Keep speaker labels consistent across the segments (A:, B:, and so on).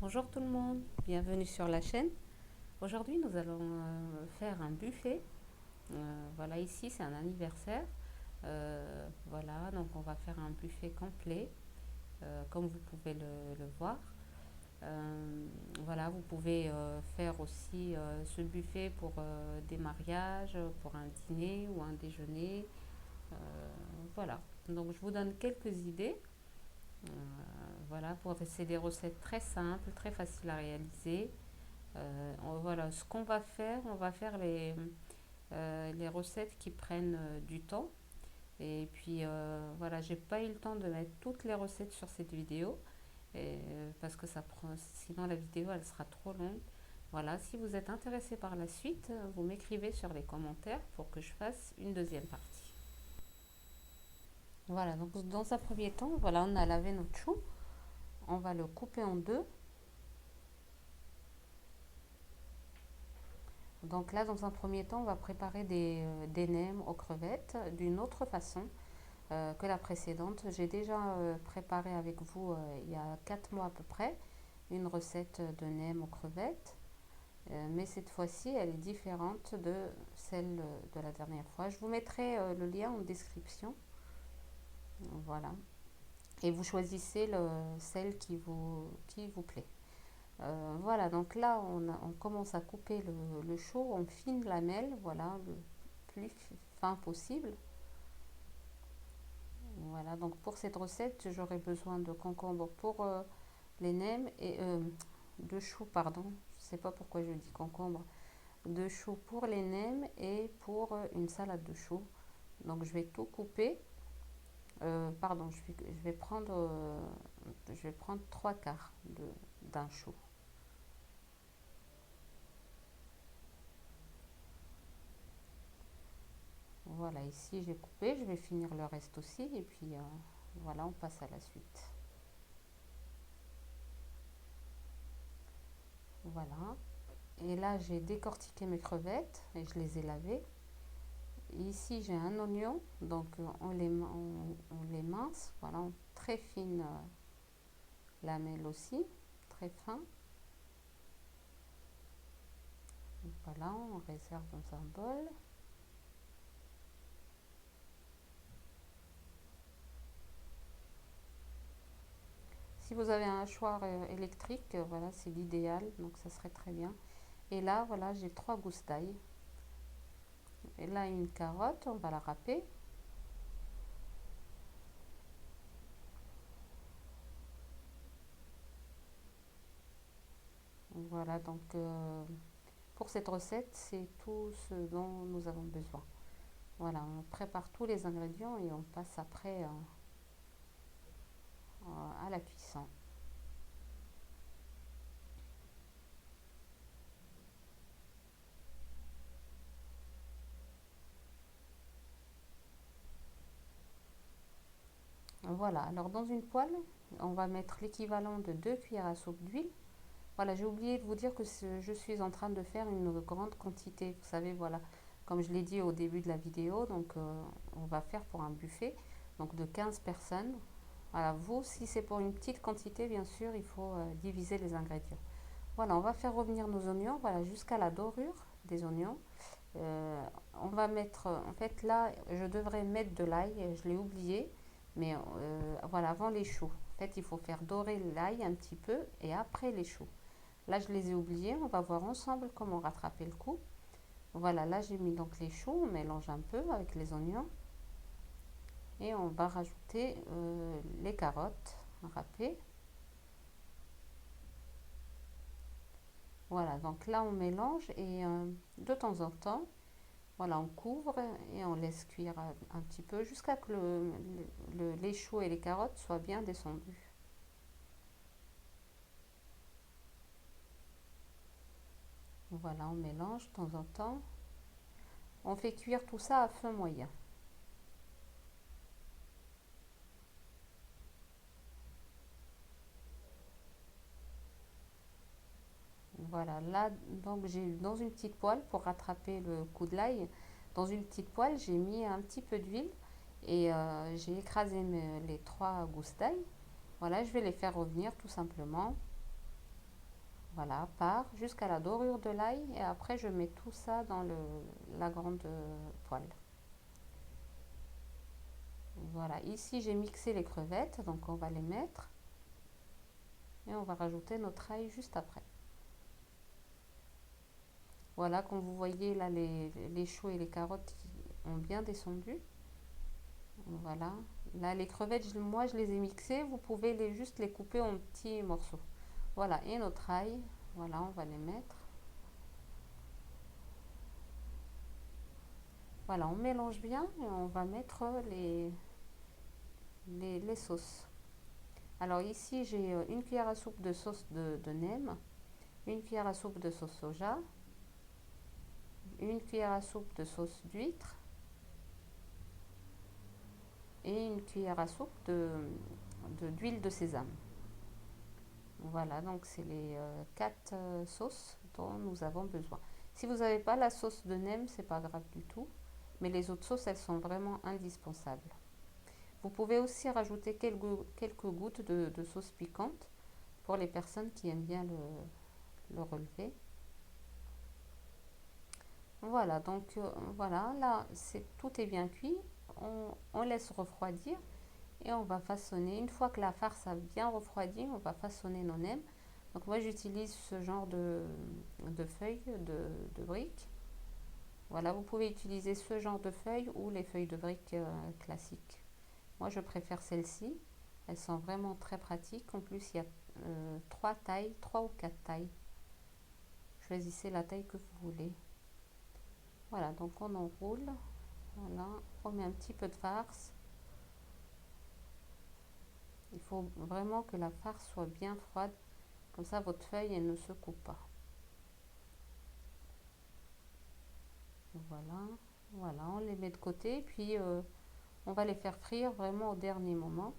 A: Bonjour tout le monde, bienvenue sur la chaîne. Aujourd'hui nous allons faire un buffet. Voilà, ici c'est un anniversaire. Voilà, donc on va faire un buffet complet, comme vous pouvez le voir. Voilà, vous pouvez faire aussi ce buffet pour des mariages, pour un dîner ou un déjeuner. Euh, voilà, donc je vous donne quelques idées. Euh, voilà, c'est des recettes très simples, très faciles à réaliser. Voilà, ce qu'on va faire, on va faire les recettes qui prennent du temps. Et puis voilà, j'ai pas eu le temps de mettre toutes les recettes sur cette vidéo parce que ça prend, sinon la vidéo elle sera trop longue. Voilà, si vous êtes intéressé par la suite, vous m'écrivez sur les commentaires pour que je fasse une deuxième partie. Voilà, donc dans un premier temps, voilà, on a lavé notre chou. On va le couper en deux. Donc là, dans un premier temps, on va préparer des nems aux crevettes d'une autre façon que la précédente. J'ai déjà préparé avec vous il y a 4 mois à peu près une recette de nems aux crevettes. Mais cette fois-ci, elle est différente de celle de la dernière fois. Je vous mettrai le lien en description. Voilà. Et vous choisissez celle qui vous plaît. Voilà, donc là, on commence à couper le chou en fines lamelles, voilà, le plus fin possible. Voilà, donc pour cette recette, j'aurai besoin de concombre pour les nems et de choux, pardon. Je ne sais pas pourquoi je dis concombre. De choux pour les nems et pour une salade de choux. Donc je vais tout couper. Pardon, je vais prendre trois quarts d'un chou. Voilà, ici j'ai coupé, je vais finir le reste aussi et puis voilà, on passe à la suite. Voilà. Et là, j'ai décortiqué mes crevettes et je les ai lavées. Ici, j'ai un oignon, donc on les mince, voilà, en très fine lamelle aussi, très fin. Voilà, on réserve dans un bol. Si vous avez un hachoir électrique, voilà, c'est l'idéal, donc ça serait très bien. Et là, voilà, j'ai trois gousses d'ail. Et là, une carotte, on va la râper. Voilà, donc pour cette recette, c'est tout ce dont nous avons besoin. Voilà, on prépare tous les ingrédients et on passe après à la cuisson. Voilà, alors dans une poêle, on va mettre l'équivalent de 2 cuillères à soupe d'huile. Voilà, j'ai oublié de vous dire que je suis en train de faire une grande quantité. Vous savez, voilà, comme je l'ai dit au début de la vidéo, donc on va faire pour un buffet donc de 15 personnes. Voilà, vous, si c'est pour une petite quantité, bien sûr, il faut diviser les ingrédients. Voilà, on va faire revenir nos oignons, voilà, jusqu'à la dorure des oignons. Euh, on va mettre, en fait, là, je devrais mettre de l'ail, je l'ai oublié, mais voilà, avant les choux. En fait, il faut faire dorer l'ail un petit peu et après les choux. Là, je les ai oubliés, on va voir ensemble comment rattraper le coup. Voilà, là, j'ai mis donc les choux, on mélange un peu avec les oignons et on va rajouter les carottes râpées. Voilà, donc là, on mélange et de temps en temps, voilà, on couvre et on laisse cuire un petit peu jusqu'à ce que les choux et les carottes soient bien descendus. Voilà, on mélange de temps en temps. On fait cuire tout ça à feu moyen. Voilà, là, donc j'ai dans une petite poêle pour rattraper le coup de l'ail. Dans une petite poêle, j'ai mis un petit peu d'huile et j'ai écrasé les trois gousses d'ail. Voilà, je vais les faire revenir tout simplement. Voilà, part jusqu'à la dorure de l'ail et après je mets tout ça dans la grande poêle. Voilà, ici j'ai mixé les crevettes, donc on va les mettre et on va rajouter notre ail juste après. Voilà, comme vous voyez là, les choux et les carottes ont bien descendu. Voilà, là les crevettes, moi je les ai mixées, vous pouvez juste les couper en petits morceaux. Voilà, et notre ail, voilà, on va les mettre. Voilà, on mélange bien et on va mettre les sauces. Alors ici, j'ai une cuillère à soupe de sauce de nem, une cuillère à soupe de sauce soja, une cuillère à soupe de sauce d'huître et une cuillère à soupe d'huile de sésame. Voilà, donc c'est les 4 sauces dont nous avons besoin. Si vous n'avez pas la sauce de nem, c'est pas grave du tout, mais les autres sauces, elles sont vraiment indispensables. Vous pouvez aussi rajouter quelques gouttes de sauce piquante pour les personnes qui aiment bien le relever. Voilà, donc voilà, là tout est bien cuit. On laisse refroidir et on va façonner. Une fois que la farce a bien refroidi, on va façonner nos nems. Donc moi j'utilise ce genre de feuilles de briques. Voilà, vous pouvez utiliser ce genre de feuilles ou les feuilles de briques classiques. Moi je préfère celles-ci. Elles sont vraiment très pratiques. En plus il y a 3 tailles, 3 ou 4 tailles. Choisissez la taille que vous voulez. Voilà, donc on enroule. Voilà, on met un petit peu de farce. Il faut vraiment que la farce soit bien froide. Comme ça, votre feuille, elle ne se coupe pas. Voilà, voilà, on les met de côté. Puis, on va les faire frire vraiment au dernier moment.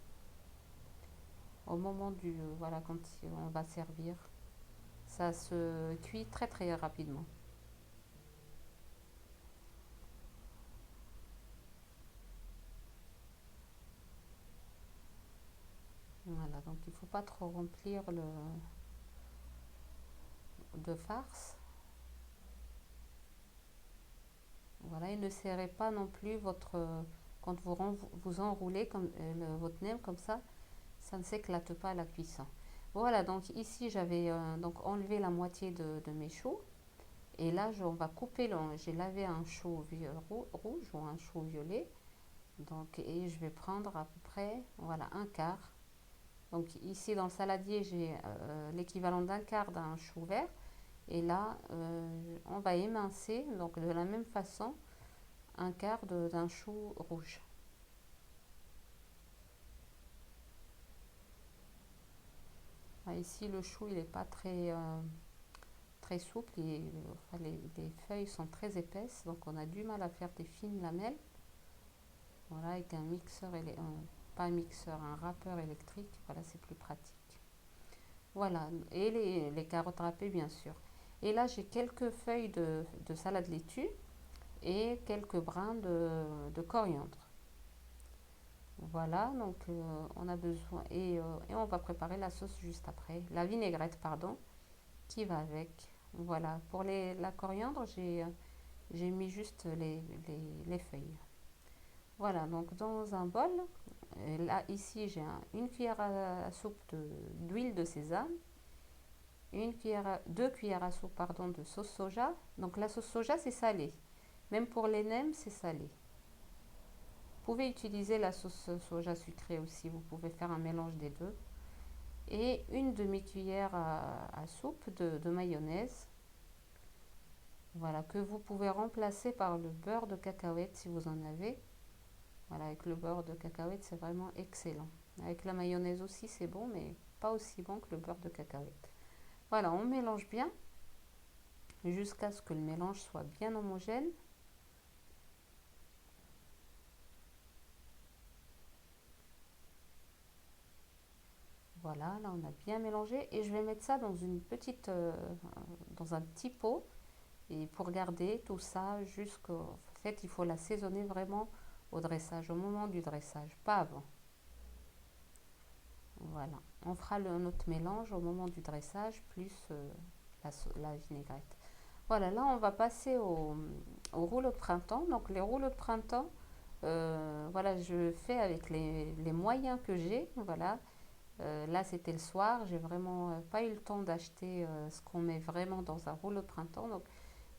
A: Au moment voilà, quand on va servir. Ça se cuit très très rapidement. Voilà, donc il ne faut pas trop remplir de farce. Voilà, et ne serrez pas non plus quand vous enroulez votre nem comme ça ne s'éclate pas à la cuisson. Voilà, donc ici j'avais donc enlevé la moitié de mes choux. Et là, on va couper, j'ai lavé un chou rouge ou un chou violet. Donc, et je vais prendre à peu près, voilà, un quart. Donc ici dans le saladier, j'ai l'équivalent d'un quart d'un chou vert. Et là, on va émincer, donc de la même façon, un quart d'un chou rouge. Ah, ici, le chou, il n'est pas très souple. Enfin, les feuilles sont très épaisses, donc on a du mal à faire des fines lamelles. Voilà, avec un mixeur, pas un mixeur, un râpeur électrique, voilà, c'est plus pratique. Voilà, et les carottes râpées, bien sûr. Et là, j'ai quelques feuilles de salade laitue et quelques brins de coriandre. Voilà, donc on a besoin, et on va préparer la sauce juste après, la vinaigrette, pardon, qui va avec. Voilà, pour la coriandre, j'ai mis juste les feuilles. Voilà, donc dans un bol, là ici j'ai une cuillère à soupe d'huile de sésame, 2 cuillères à soupe pardon, de sauce soja. Donc la sauce soja c'est salé, même pour les nems c'est salé. Vous pouvez utiliser la sauce soja sucrée aussi, vous pouvez faire un mélange des deux. Et une demi-cuillère à soupe de mayonnaise. Voilà, que vous pouvez remplacer par le beurre de cacahuète si vous en avez. Voilà, avec le beurre de cacahuète, c'est vraiment excellent. Avec la mayonnaise aussi, c'est bon, mais pas aussi bon que le beurre de cacahuète. Voilà, on mélange bien jusqu'à ce que le mélange soit bien homogène. Voilà, là on a bien mélangé et je vais mettre ça dans un petit pot et pour garder tout ça jusqu'au. En fait, il faut l'assaisonner vraiment au dressage, au moment du dressage, pas avant. Voilà. On fera notre mélange au moment du dressage, plus la vinaigrette. Voilà, là on va passer au rouleau de printemps. Donc les rouleaux de printemps, voilà, je fais avec les moyens que j'ai. Voilà. Là c'était le soir, j'ai vraiment pas eu le temps d'acheter ce qu'on met vraiment dans un rouleau de printemps. Donc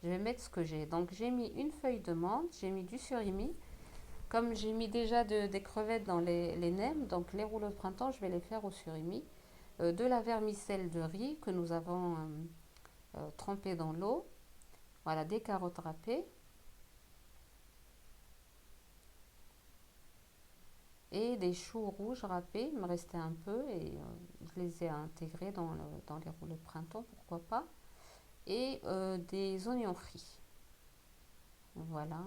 A: je vais mettre ce que j'ai. Donc j'ai mis une feuille de menthe, j'ai mis du surimi. Comme j'ai mis déjà des crevettes dans les nems, donc les rouleaux de printemps, je vais les faire au surimi. De la vermicelle de riz que nous avons trempée dans l'eau. Voilà, des carottes râpées et des choux rouges râpés. Il me restait un peu et je les ai intégrés dans les rouleaux de printemps, pourquoi pas. Et des oignons frits. Voilà.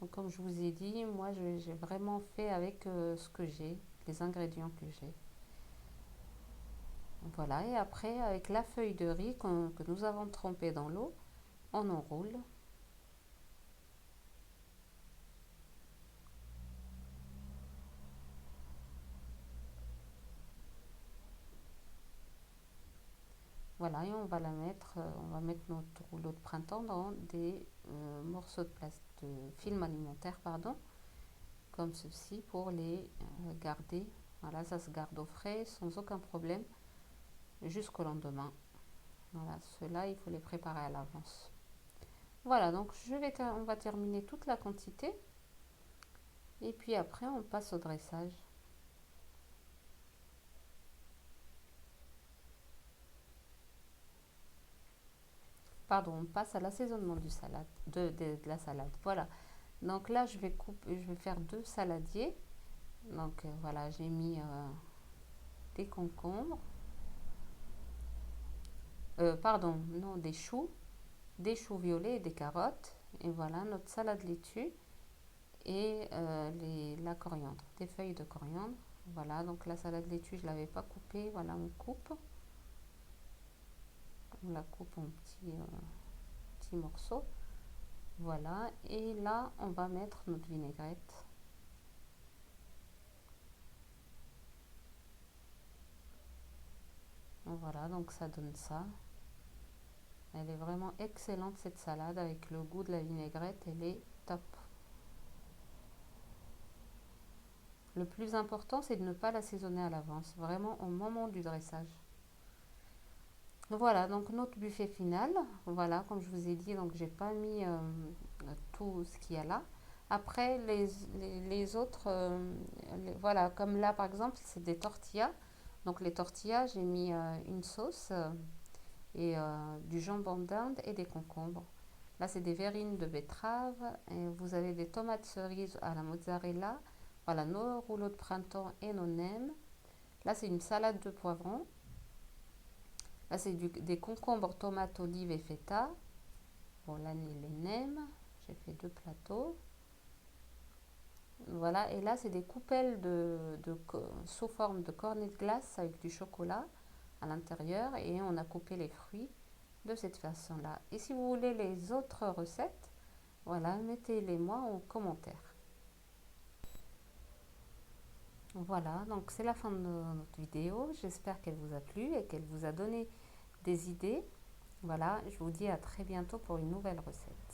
A: Donc comme je vous ai dit, moi j'ai vraiment fait avec ce que j'ai, les ingrédients que j'ai. Voilà, et après avec la feuille de riz que nous avons trempée dans l'eau, on enroule. Voilà, et on va mettre notre rouleau de printemps dans des morceaux de film alimentaire, pardon, comme ceci pour les garder. Voilà, ça se garde au frais sans aucun problème jusqu'au lendemain. Voilà, ceux-là, il faut les préparer à l'avance. Voilà, donc on va terminer toute la quantité et puis après on passe au dressage. Pardon, on passe à l'assaisonnement de la salade. Voilà. Donc là, je vais faire deux saladiers. Donc voilà, j'ai mis des concombres, pardon, non, des choux violets et des carottes. Et voilà, notre salade laitue et la coriandre, des feuilles de coriandre. Voilà, donc la salade laitue, je ne l'avais pas coupée. Voilà, on la coupe en petits morceaux. Voilà, et là, on va mettre notre vinaigrette. Voilà, donc ça donne ça. Elle est vraiment excellente cette salade avec le goût de la vinaigrette, elle est top. Le plus important, c'est de ne pas l'assaisonner à l'avance, vraiment au moment du dressage. Voilà, donc notre buffet final. Voilà, comme je vous ai dit, donc j'ai pas mis tout ce qu'il y a là. Après, les autres, voilà, comme là par exemple, c'est des tortillas. Donc les tortillas, j'ai mis une sauce et du jambon d'Inde et des concombres. Là, c'est des verrines de betterave. Et vous avez des tomates cerises à la mozzarella. Voilà, nos rouleaux de printemps et nos nems. Là, c'est une salade de poivrons. Là, c'est des concombres, tomates, olives et feta. Bon, là, les nems. J'ai fait deux plateaux. Voilà, et là, c'est des coupelles sous forme de cornets de glace avec du chocolat à l'intérieur. Et on a coupé les fruits de cette façon-là. Et si vous voulez les autres recettes, voilà, mettez-les moi en commentaire. Voilà, donc c'est la fin de notre vidéo. J'espère qu'elle vous a plu et qu'elle vous a donné des idées. Voilà, je vous dis à très bientôt pour une nouvelle recette.